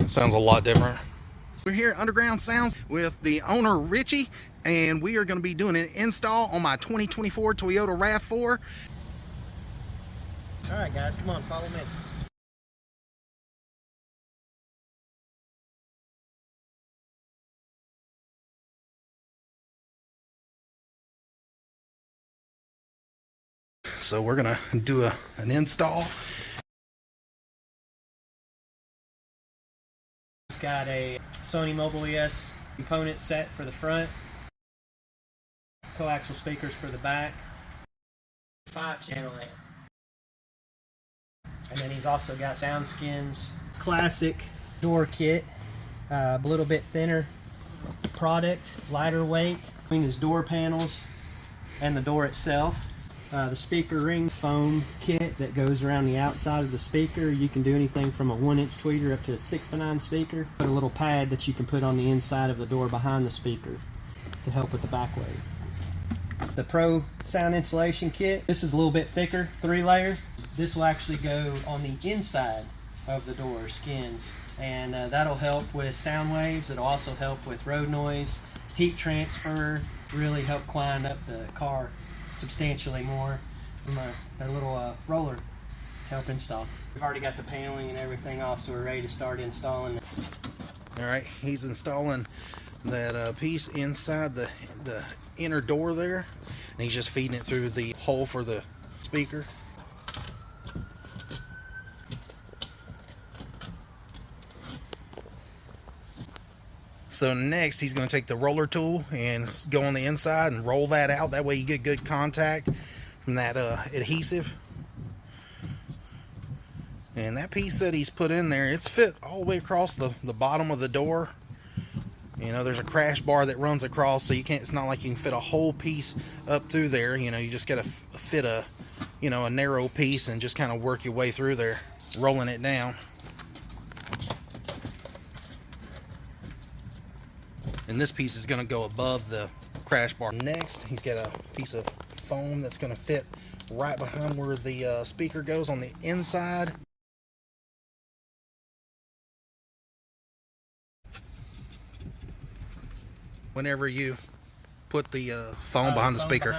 Sounds a lot different. We're here at Underground Sounds with the owner Richie, and we are going to be doing an install on my 2024 Toyota RAV4. All right, guys, come on, follow me. So we're going to do an install. It's got a SONY Mobile ES component set for the front, coaxial speakers for the back, 5-channel amp. And then he's also got SoundSkins classic door kit, a little bit thinner product, lighter weight between his door panels and the door itself. The speaker ring foam kit that goes around the outside of the speaker. You can do anything from a 1-inch tweeter up to a 6x9 speaker. Put a little pad that you can put on the inside of the door behind the speaker to help with the back weight. The Pro sound insulation kit. This is a little bit thicker, 3-layer. This will actually go on the inside of the door skins, and that'll help with sound waves. It'll also help with road noise, heat transfer, really help quiet up the car substantially more from their little roller to help install. We've already got the paneling and everything off, so we're ready to start installing. All right, he's installing that piece inside the inner door there, and he's just feeding it through the hole for the speaker. So next he's going to take the roller tool and go on the inside and roll that out. That way you get good contact from that adhesive. And that piece that he's put in there, it's fit all the way across the bottom of the door. You know, there's a crash bar that runs across, so you can't, it's not like you can fit a whole piece up through there. You know, you just got to fit a, you know, a narrow piece and just kind of work your way through there, rolling it down. And this piece is going to go above the crash bar. Next, he's got a piece of foam that's going to fit right behind where the speaker goes on the inside. Whenever you put the foam behind the speaker.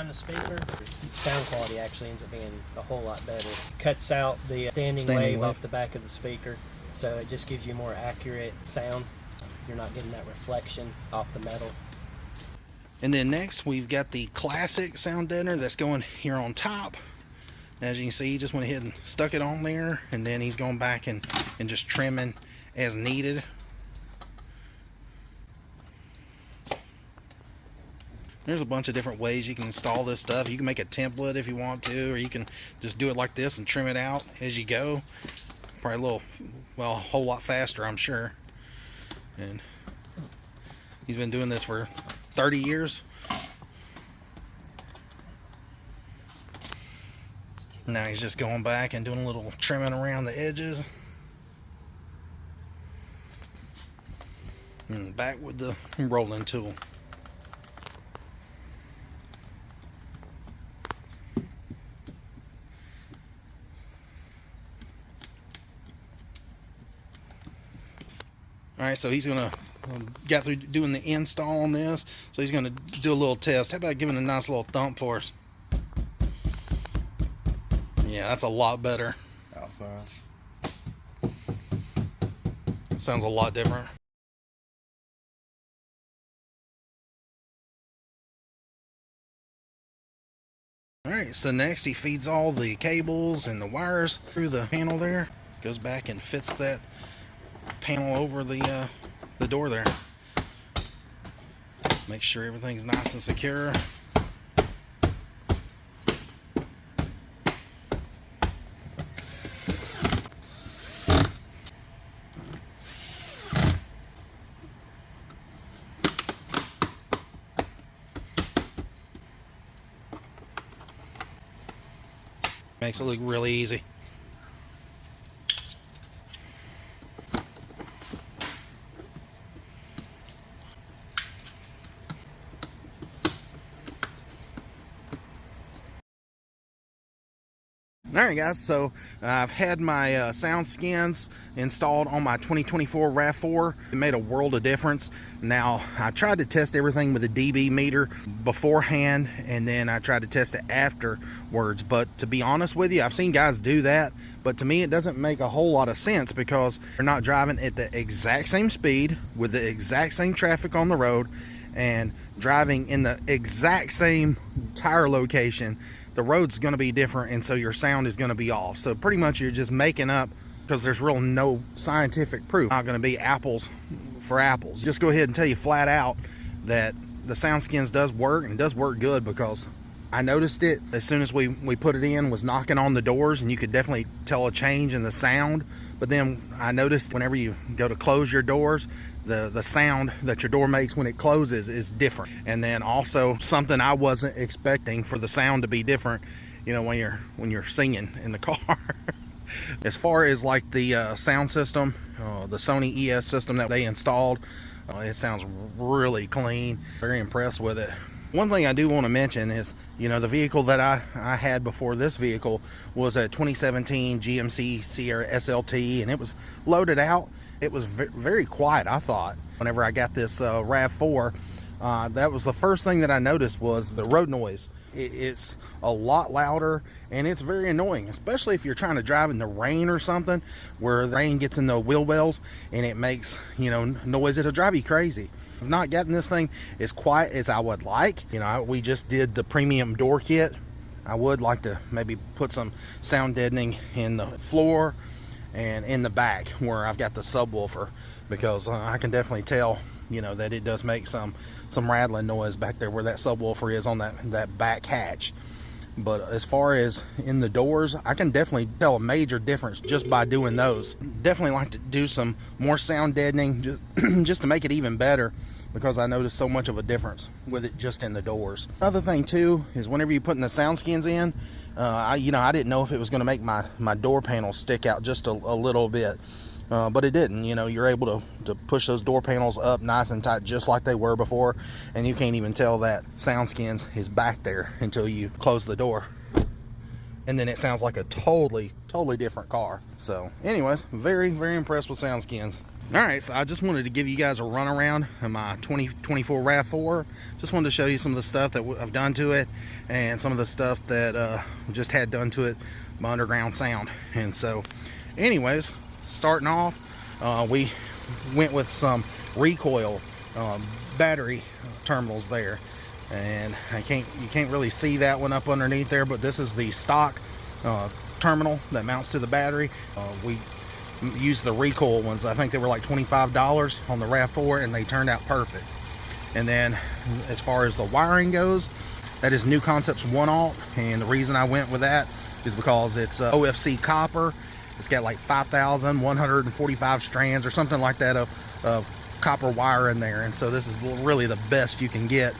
Sound quality actually ends up being a whole lot better. It cuts out the standing wave off the back of the speaker, so it just gives you more accurate sound. You're not getting that reflection off the metal. And then next we've got the classic sound deadener that's going here on top. As you can see, he just went ahead and stuck it on there, and then he's going back and just trimming as needed. There's a bunch of different ways you can install this stuff. You can make a template if you want to, or you can just do it like this and trim it out as you go. Probably a little, well, a whole lot faster, I'm sure. And he's been doing this for 30 years. Now he's just going back and doing a little trimming around the edges. And back with the rolling tool. Alright, so he's going to get through doing the install on this. So he's going to do a little test. How about giving a nice little thump for us? Yeah, that's a lot better. Outside. Sounds a lot different. Alright, so next he feeds all the cables and the wires through the panel there. Goes back and fits that panel over the door there. Make sure everything's nice and secure. Makes it look really easy. Alright guys, so I've had my SoundSkins installed on my 2024 RAV4. It made a world of difference. Now, I tried to test everything with a dB meter beforehand, and then I tried to test it afterwards. But to be honest with you, I've seen guys do that, but to me it doesn't make a whole lot of sense because they're not driving at the exact same speed with the exact same traffic on the road and driving in the exact same tire location. The road's going to be different, and so your sound is going to be off. So pretty much you're just making up, because there's real no scientific proof. Not going to be apples for apples. Just go ahead and tell you flat out that the SoundSkins does work, and it does work good, because I noticed it as soon as we put it in, was knocking on the doors, and you could definitely tell a change in the sound. But then I noticed whenever you go to close your doors, the sound that your door makes when it closes is different. And then also something I wasn't expecting for the sound to be different, you know, when you're singing in the car. As far as like the sound system, the SONY ES system that they installed, it sounds really clean. Very impressed with it. One thing I do want to mention is, you know, the vehicle that I had before this vehicle was a 2017 GMC Sierra SLT, and it was loaded out. It was very quiet, I thought. Whenever I got this RAV4, that was the first thing that I noticed was the road noise. It's a lot louder, and it's very annoying, especially if you're trying to drive in the rain or something, where the rain gets in the wheel wells and it makes, you know, noise. It'll drive you crazy. I've not gotten this thing as quiet as I would like. You know, we just did the premium door kit. I would like to maybe put some sound deadening in the floor and in the back where I've got the subwoofer, because I can definitely tell, you know, that it does make some rattling noise back there where that subwoofer is on that back hatch. But as far as in the doors, I can definitely tell a major difference just by doing those. Definitely like to do some more sound deadening just to make it even better, because I noticed so much of a difference with it just in the doors. Another thing too is whenever you're putting the SoundSkins in, I didn't know if it was going to make my door panels stick out just a little bit. But it didn't. You know, you're able to push those door panels up nice and tight just like they were before, and you can't even tell that SoundSkins is back there until you close the door, and then it sounds like a totally different car. So anyways, very impressed with SoundSkins. Alright, so I just wanted to give you guys a run around of my 2024 RAV4. Just wanted to show you some of the stuff that I've done to it, and some of the stuff that just had done to it by underground sound. And so anyways, starting off, we went with some recoil battery terminals there, and you can't really see that one up underneath there, but this is the stock terminal that mounts to the battery. We used the recoil ones. I think they were like $25 on the RAV4, and they turned out perfect. And then as far as the wiring goes, that is KNUKONCEPTZ 1-aught, and the reason I went with that is because it's OFC copper. It's got like 5,145 strands or something like that of copper wire in there, and so this is really the best you can get,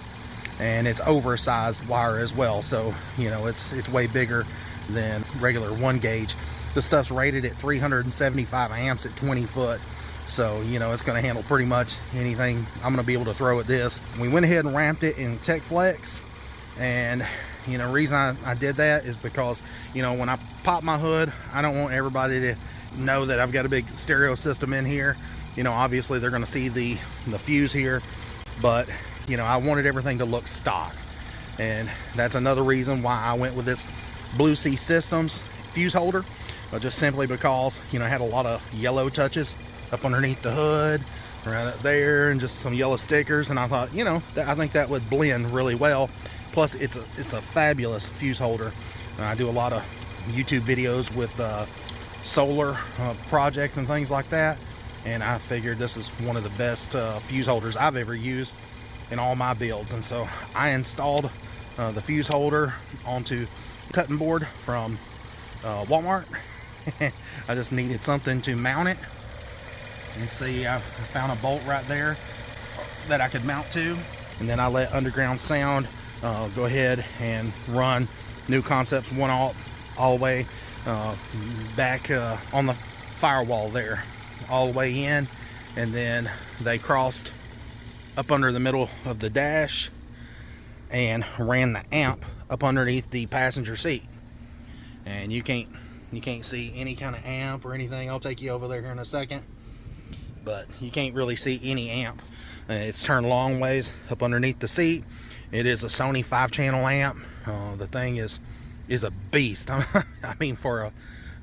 and it's oversized wire as well. So you know, it's way bigger than regular 1 gauge. This stuff's rated at 375 amps at 20 foot, so you know it's going to handle pretty much anything I'm going to be able to throw at this. We went ahead and ramped it in Tech Flex, and you know, the reason I did that is because, you know, when I pop my hood, I don't want everybody to know that I've got a big stereo system in here. You know, obviously they're going to see the fuse here, but you know, I wanted everything to look stock, and that's another reason why I went with this Blue Sea Systems fuse holder, just simply because, you know, I had a lot of yellow touches up underneath the hood, right up there, and just some yellow stickers, and I thought, you know, I think that would blend really well. Plus, it's a fabulous fuse holder. I do a lot of YouTube videos with solar projects and things like that, and I figured this is one of the best fuse holders I've ever used in all my builds. And so I installed the fuse holder onto cutting board from Walmart. I just needed something to mount it, and see, I found a bolt right there that I could mount to, and then I let Underground Sound go ahead and run KNUKONCEPTZ 1-aught all the way back on the firewall there, all the way in, and then they crossed up under the middle of the dash and ran the amp up underneath the passenger seat. and you can't see any kind of amp or anything. I'll take you over there here in a second, but you can't really see any amp. It's turned long ways up underneath the seat. It is a Sony 5-channel amp. The thing is a beast. I mean, for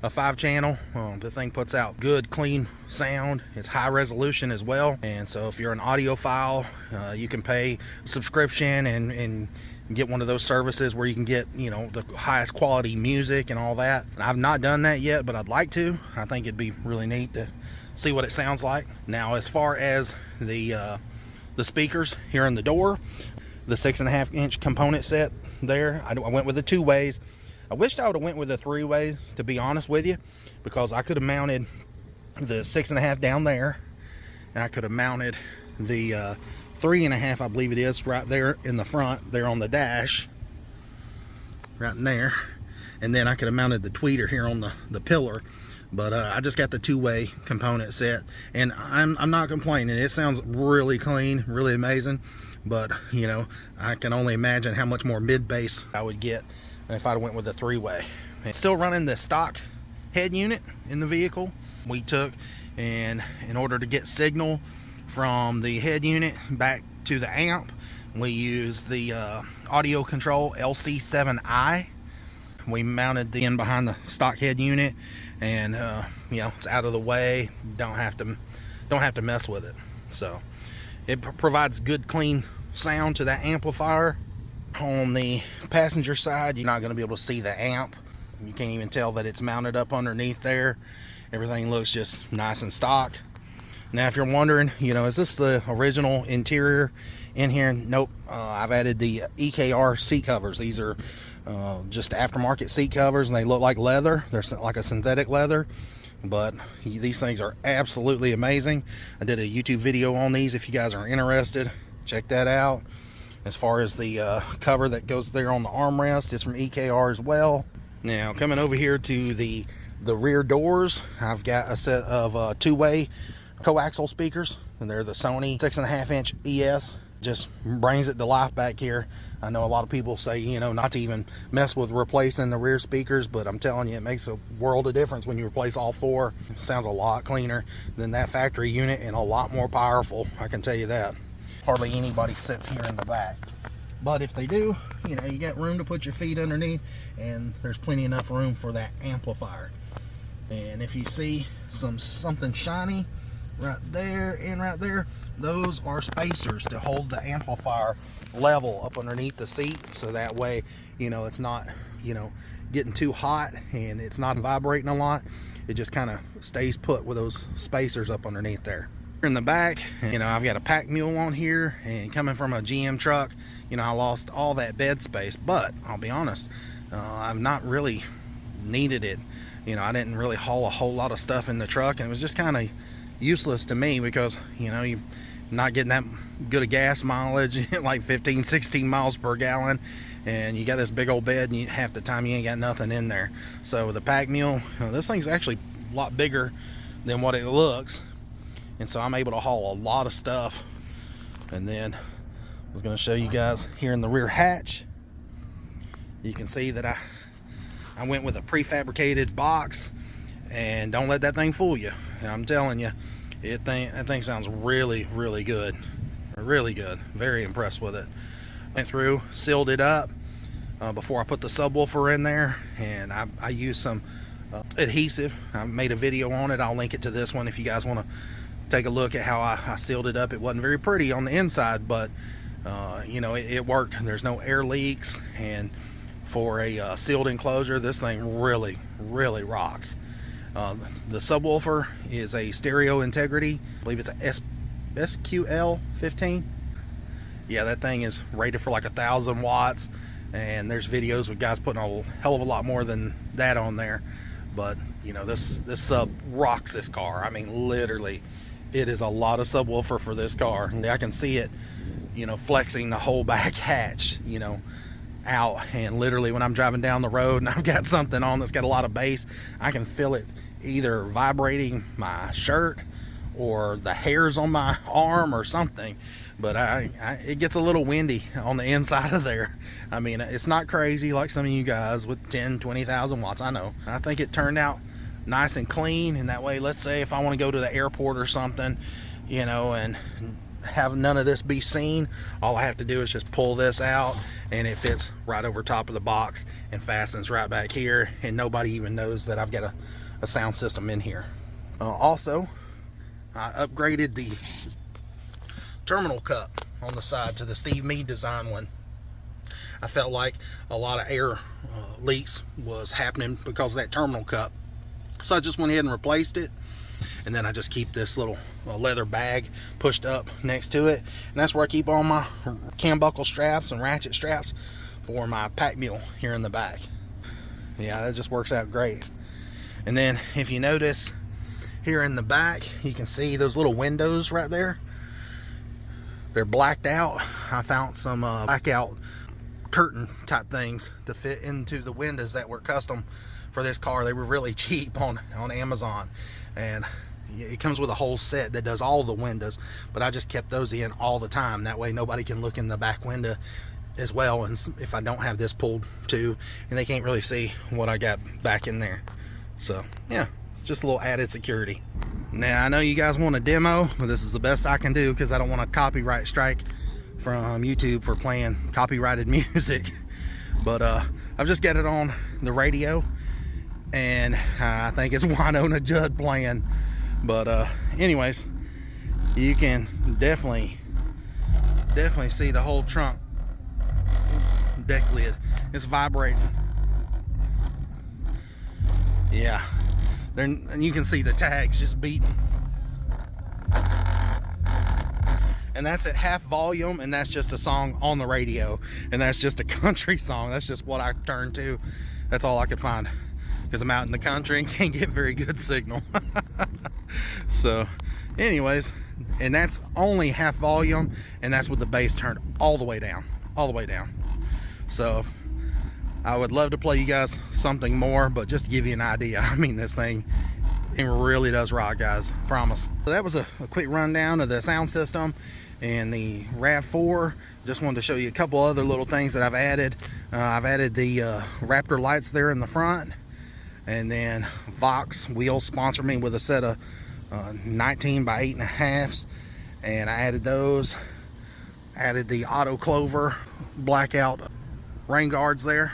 a 5-channel, the thing puts out good, clean sound. It's high resolution as well. And so if you're an audiophile, you can pay a subscription and get one of those services where you can get, you know, the highest quality music and all that. And I've not done that yet, but I'd like to. I think it'd be really neat to see what it sounds like. Now, as far as the speakers here in the door, the 6.5-inch component set there, I went with the 2-ways. I wished I would have went with the 3-ways, to be honest with you, because I could have mounted the 6.5 down there, and I could have mounted the 3.5, I believe it is, right there in the front, there on the dash, right in there, and then I could have mounted the tweeter here on the pillar. But I just got the 2-way component set, and I'm not complaining. It sounds really clean, really amazing. But you know, I can only imagine how much more mid bass I would get if I went with a 3-way. It's still running the stock head unit in the vehicle. We took, and in order to get signal from the head unit back to the amp, we used the audio control LC7i. We mounted the end behind the stock head unit, and you know, it's out of the way. Don't have to mess with it. So it provides good, clean sound to that amplifier. On the passenger side, you're not going to be able to see the amp. You can't even tell that it's mounted up underneath there. Everything looks just nice and stock. Now, if you're wondering, you know, is this the original interior in here? Nope. I've added the EKR seat covers. These are just aftermarket seat covers, and they look like leather. They're like a synthetic leather, but these things are absolutely amazing. I did a YouTube video on these. If you guys are interested, check that out. As far as the cover that goes there on the armrest, it's from EKR as well. Now, coming over here to the rear doors, I've got a set of 2-way coaxial speakers, and they're the Sony 6.5-inch ES. Just brings it to life back here. I know a lot of people say, you know, not to even mess with replacing the rear speakers, but I'm telling you, it makes a world of difference when you replace all 4. It sounds a lot cleaner than that factory unit, and a lot more powerful, I can tell you that. Hardly anybody sits here in the back, but if they do, you know, you got room to put your feet underneath, and there's plenty enough room for that amplifier. And if you see something shiny right there and right there, those are spacers to hold the amplifier level up underneath the seat, so that way, you know, it's not, you know, getting too hot and it's not vibrating a lot. It just kind of stays put with those spacers up underneath there. In the back, you know, I've got a pack mule on here, and coming from a GM truck, you know, I lost all that bed space. But I'll be honest, I've not really needed it. You know, I didn't really haul a whole lot of stuff in the truck, and it was just kind of useless to me because, you know, you're not getting that good of gas mileage, like 15, 16 miles per gallon, and you got this big old bed, and half the time you ain't got nothing in there. So with the pack mule, this thing's actually a lot bigger than what it looks. And so I'm able to haul a lot of stuff. And then I was going to show you guys here in the rear hatch. You can see that I went with a prefabricated box, and don't let that thing fool you. I'm telling you, that thing sounds really, really good. Really good. Very impressed with it. Went through, sealed it up before I put the subwoofer in there, and I used some adhesive. I made a video on it. I'll link it to this one if you guys want to take a look at how I sealed it up. It wasn't very pretty on the inside, but you know, it worked. There's no air leaks, and for a sealed enclosure, this thing really, really rocks. The subwoofer is a Stereo Integrity. I believe it's a SQL-15. Yeah, that thing is rated for like 1,000 watts, and there's videos with guys putting a hell of a lot more than that on there. But you know, this sub rocks this car. I mean, literally, it is a lot of subwoofer for this car. And I can see it, you know, flexing the whole back hatch, you know, out. And literally, when I'm driving down the road and I've got something on that's got a lot of bass, I can feel it either vibrating my shirt or the hairs on my arm or something, but it gets a little windy on the inside of there. I mean, it's not crazy like some of you guys with 10-20,000 watts. I know. I think it turned out nice and clean, and that way, let's say if I want to go to the airport or something, you know, and have none of this be seen, all I have to do is just pull this out, and it fits right over top of the box and fastens right back here, and nobody even knows that I've got a sound system in here. Also, I upgraded the terminal cup on the side to the Steve Meade design one. I felt like a lot of air leaks was happening because of that terminal cup, so I just went ahead and replaced it. And then I just keep this little leather bag pushed up next to it, and that's where I keep all my cam buckle straps and ratchet straps for my pack mule here in the back. Yeah, that just works out great. And then if you notice here in the back, you can see those little windows right there. They're blacked out. I found some blackout curtain type things to fit into the windows that were custom for this car. They were really cheap on Amazon, and it comes with a whole set that does all the windows, but I just kept those in all the time. That way nobody can look in the back window as well, and if I don't have this pulled too, and they can't really see what I got back in there. So yeah, it's just a little added security. Now I know you guys want a demo, but this is the best I can do because I don't want a copyright strike from YouTube for playing copyrighted music. But I've just got it on the radio, and I think it's Winona Judd playing. But anyways, you can definitely see the whole trunk deck lid. It's vibrating. Yeah, and you can see the tags just beating. And that's at half volume, and that's just a song on the radio, and that's just a country song. That's just what I turned to. That's all I could find, because I'm out in the country and can't get very good signal. So anyways, and that's only half volume, and that's with the bass turned all the way down, So I would love to play you guys something more, but just to give you an idea, I mean, this thing, it really does rock, guys, promise. So that was a quick rundown of the sound system and the RAV4. Just wanted to show you a couple other little things that I've added. I've added the Raptor lights there in the front, and then Vox wheels sponsored me with a set of 19 by 8.5s, and I added those. Added the auto clover blackout rain guards there.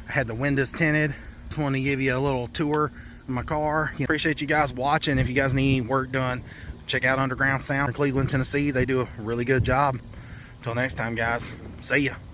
I had the windows tinted. Just wanted to give you a little tour of my car. Appreciate you guys watching. If you guys need any work done, check out Underground Sound in Cleveland, Tennessee. They do a really good job. Until next time, guys, see ya.